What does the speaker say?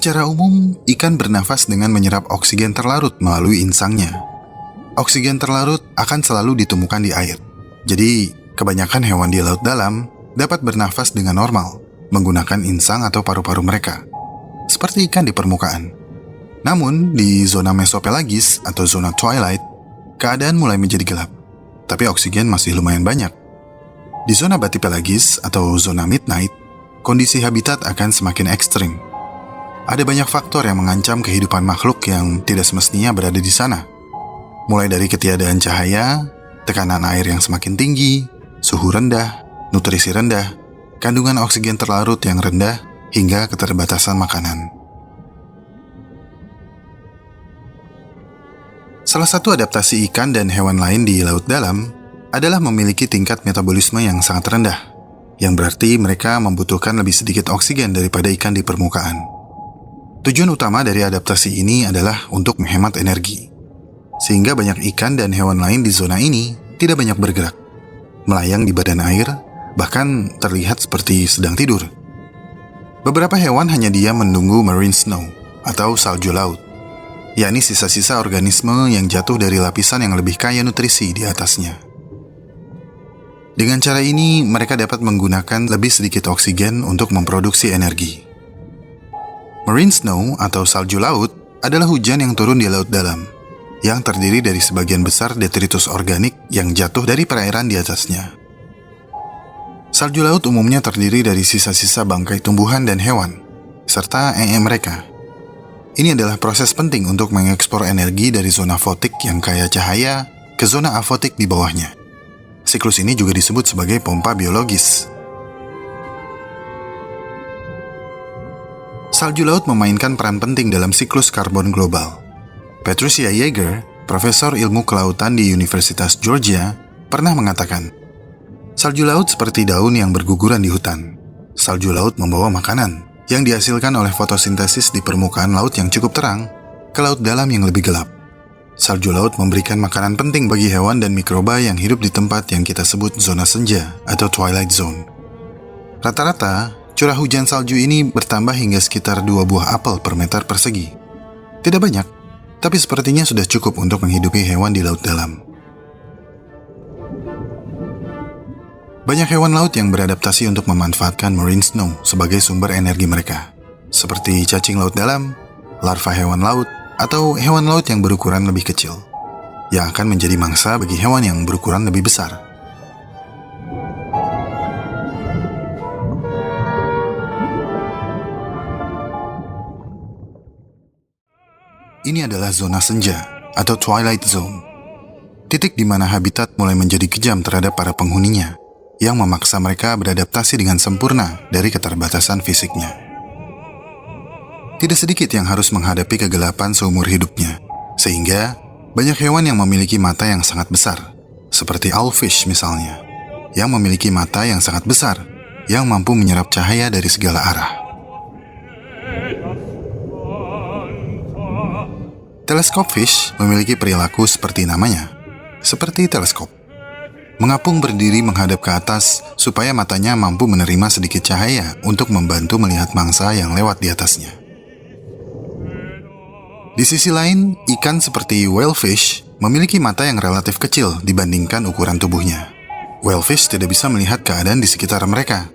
Secara umum, ikan bernafas dengan menyerap oksigen terlarut melalui insangnya. Oksigen terlarut akan selalu ditemukan di air. Jadi, kebanyakan hewan di laut dalam dapat bernafas dengan normal, menggunakan insang atau paru-paru mereka, seperti ikan di permukaan. Namun, di zona mesopelagis atau zona twilight, keadaan mulai menjadi gelap, tapi oksigen masih lumayan banyak. Di zona bathypelagis atau zona midnight, kondisi habitat akan semakin ekstrim. Ada banyak faktor yang mengancam kehidupan makhluk yang tidak semestinya berada di sana. Mulai dari ketiadaan cahaya, tekanan air yang semakin tinggi, suhu rendah, nutrisi rendah, kandungan oksigen terlarut yang rendah, hingga keterbatasan makanan. Salah satu adaptasi ikan dan hewan lain di laut dalam adalah memiliki tingkat metabolisme yang sangat rendah, yang berarti mereka membutuhkan lebih sedikit oksigen daripada ikan di permukaan. Tujuan utama dari adaptasi ini adalah untuk menghemat energi, sehingga banyak ikan dan hewan lain di zona ini tidak banyak bergerak, melayang di badan air, bahkan terlihat seperti sedang tidur. Beberapa hewan hanya diam menunggu marine snow atau salju laut, yakni sisa-sisa organisme yang jatuh dari lapisan yang lebih kaya nutrisi di atasnya. Dengan cara ini, mereka dapat menggunakan lebih sedikit oksigen untuk memproduksi energi. Marine snow atau salju laut adalah hujan yang turun di laut dalam, yang terdiri dari sebagian besar detritus organik yang jatuh dari perairan di atasnya. Salju laut umumnya terdiri dari sisa-sisa bangkai tumbuhan dan hewan, serta mereka. Ini adalah proses penting untuk mengekspor energi dari zona fotik yang kaya cahaya ke zona afotik di bawahnya. Siklus ini juga disebut sebagai pompa biologis. Salju laut memainkan peran penting dalam siklus karbon global. Patricia Yeager, profesor ilmu kelautan di Universitas Georgia, pernah mengatakan, salju laut seperti daun yang berguguran di hutan. Salju laut membawa makanan yang dihasilkan oleh fotosintesis di permukaan laut yang cukup terang ke laut dalam yang lebih gelap. Salju laut memberikan makanan penting bagi hewan dan mikroba yang hidup di tempat yang kita sebut zona senja atau twilight zone. Rata-rata, curah hujan salju ini bertambah hingga sekitar 2 buah apel per meter persegi. Tidak banyak, tapi sepertinya sudah cukup untuk menghidupi hewan di laut dalam. Banyak hewan laut yang beradaptasi untuk memanfaatkan marine snow sebagai sumber energi mereka, seperti cacing laut dalam, larva hewan laut, atau hewan laut yang berukuran lebih kecil, yang akan menjadi mangsa bagi hewan yang berukuran lebih besar. Ini adalah zona senja atau twilight zone, titik di mana habitat mulai menjadi kejam terhadap para penghuninya, yang memaksa mereka beradaptasi dengan sempurna dari keterbatasan fisiknya. Tidak sedikit yang harus menghadapi kegelapan seumur hidupnya, sehingga banyak hewan yang memiliki mata yang sangat besar, seperti owlfish misalnya, yang memiliki mata yang sangat besar, yang mampu menyerap cahaya dari segala arah. Teleskop fish memiliki perilaku seperti namanya, seperti teleskop. Mengapung berdiri menghadap ke atas supaya matanya mampu menerima sedikit cahaya untuk membantu melihat mangsa yang lewat di atasnya. Di sisi lain, ikan seperti whalefish memiliki mata yang relatif kecil dibandingkan ukuran tubuhnya. Whalefish tidak bisa melihat keadaan di sekitar mereka